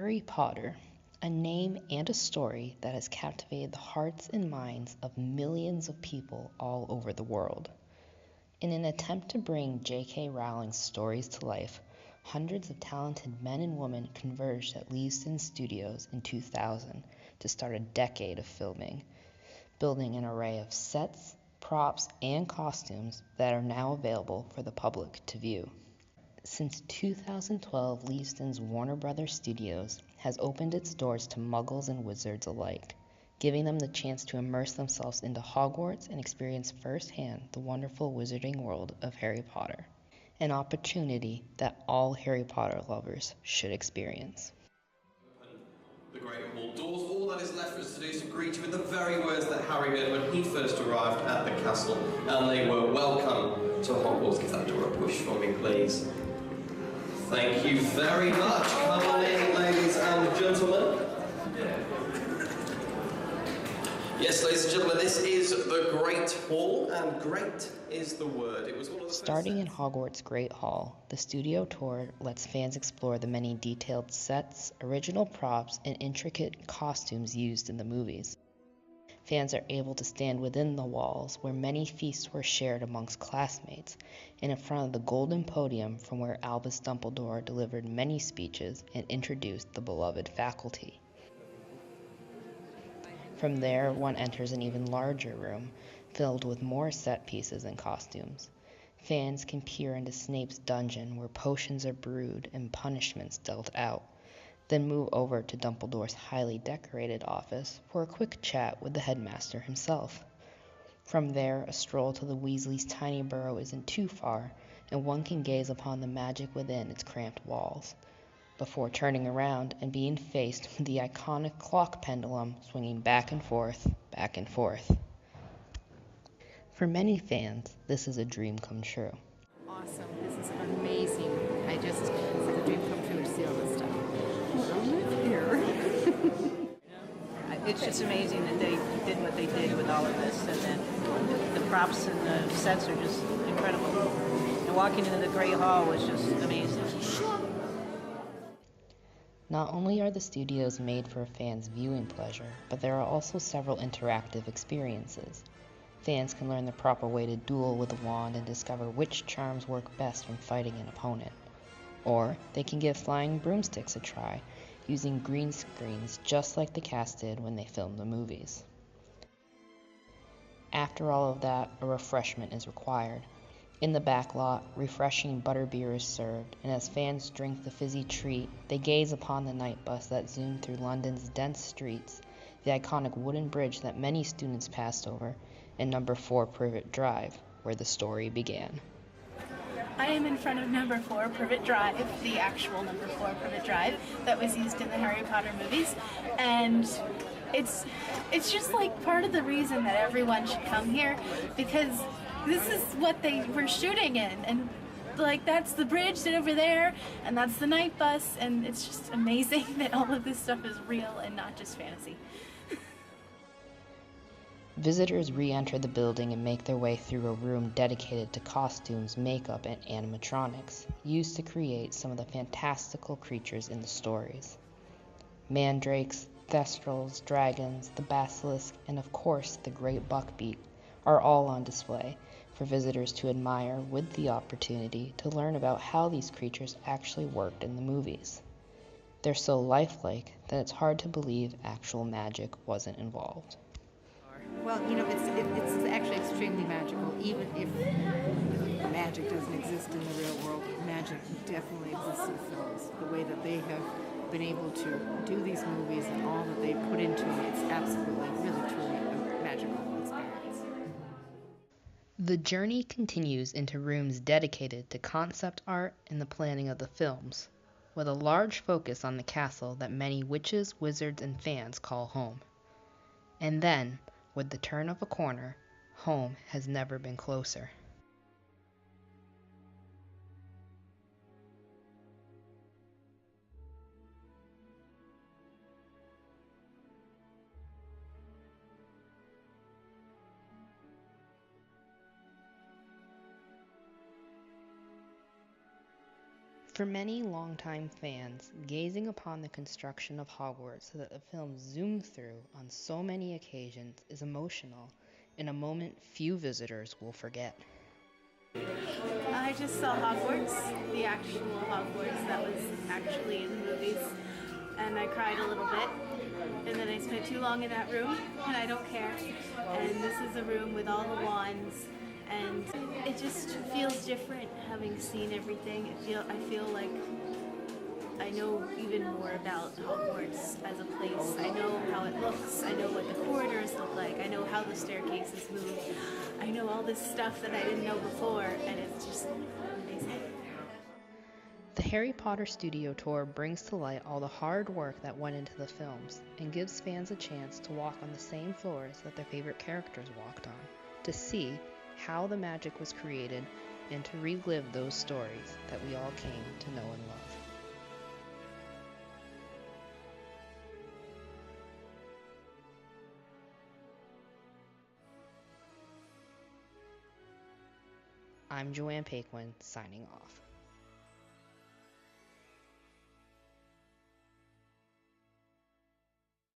Harry Potter, a name and a story that has captivated the hearts and minds of millions of people all over the world. In an attempt to bring J.K. Rowling's stories to life, hundreds of talented men and women converged at Leavesden Studios in 2000 to start a decade of filming, building an array of sets, props, and costumes that are now available for the public to view. Since 2012, Leavesden's Warner Brothers Studios has opened its doors to muggles and wizards alike, giving them the chance to immerse themselves into Hogwarts and experience firsthand the wonderful wizarding world of Harry Potter, an opportunity that all Harry Potter lovers should experience. The Great Hall doors. All that is left for us to do is to greet you with the very words that Harry heard when he first arrived at the castle, and they were welcome to Hogwarts. Give that door a push for me, please. Thank you very much. Come on in, ladies and gentlemen. Yes, ladies and gentlemen, this is the Great Hall, and great is the word. It was one of the Starting in Hogwarts Great Hall, the studio tour lets fans explore the many detailed sets, original props, and intricate costumes used in the movies. Fans are able to stand within the walls where many feasts were shared amongst classmates, and in front of the golden podium from where Albus Dumbledore delivered many speeches and introduced the beloved faculty. From there, one enters an even larger room, filled with more set pieces and costumes. Fans can peer into Snape's dungeon where potions are brewed and punishments dealt out, then move over to Dumbledore's highly decorated office for a quick chat with the headmaster himself. From there, a stroll to the Weasleys' tiny burrow isn't too far, and one can gaze upon the magic within its cramped walls, before turning around and being faced with the iconic clock pendulum swinging back and forth, back and forth. For many fans, this is a dream come true. Awesome. This is amazing. It's like a dream come true to see all this stuff. I live here. It's just amazing that they did what they did with all of this, and then the props and the sets are just incredible. And walking into the Great Hall was just amazing. Not only are the studios made for fans' viewing pleasure, but there are also several interactive experiences. Fans can learn the proper way to duel with a wand and discover which charms work best when fighting an opponent. Or they can give flying broomsticks a try, using green screens just like the cast did when they filmed the movies. After all of that, a refreshment is required. In the back lot, refreshing butterbeer is served, and as fans drink the fizzy treat, they gaze upon the night bus that zoomed through London's dense streets, the iconic wooden bridge that many students passed over, and number 4 Privet Drive, where the story began. I am in front of number 4 Privet Drive, the actual number 4 Privet Drive that was used in the Harry Potter movies, and it's just like part of the reason that everyone should come here, because this is what they were shooting in, and like that's the bridge over there, and that's the night bus, and it's just amazing that all of this stuff is real and not just fantasy. Visitors re-enter the building and make their way through a room dedicated to costumes, makeup, and animatronics, used to create some of the fantastical creatures in the stories. Mandrakes, Thestrals, dragons, the basilisk, and of course the great buckbeak are all on display for visitors to admire, with the opportunity to learn about how these creatures actually worked in the movies. They're so lifelike that it's hard to believe actual magic wasn't involved. Well, it's actually extremely magical. Even if magic doesn't exist in the real world, magic definitely exists in films. The way that they have been able to do these movies and all that they put into it, it's absolutely, really, truly a magical experience. The journey continues into rooms dedicated to concept art and the planning of the films, with a large focus on the castle that many witches, wizards, and fans call home. And then, with the turn of a corner, home has never been closer. For many longtime fans, gazing upon the construction of Hogwarts that the film zoomed through on so many occasions is emotional, in a moment few visitors will forget. I just saw Hogwarts, the actual Hogwarts that was actually in the movies, and I cried a little bit. And then I spent too long in that room, and I don't care. And this is a room with all the wands, and it just feels different having seen everything. I feel like I know even more about Hogwarts as a place. I know how it looks. I know what the corridors look like. I know how the staircases move. I know all this stuff that I didn't know before, and it's just amazing. The Harry Potter Studio Tour brings to light all the hard work that went into the films and gives fans a chance to walk on the same floors that their favorite characters walked on, to see how the magic was created and to relive those stories that we all came to know and love. I'm Joanne Paquin, signing off.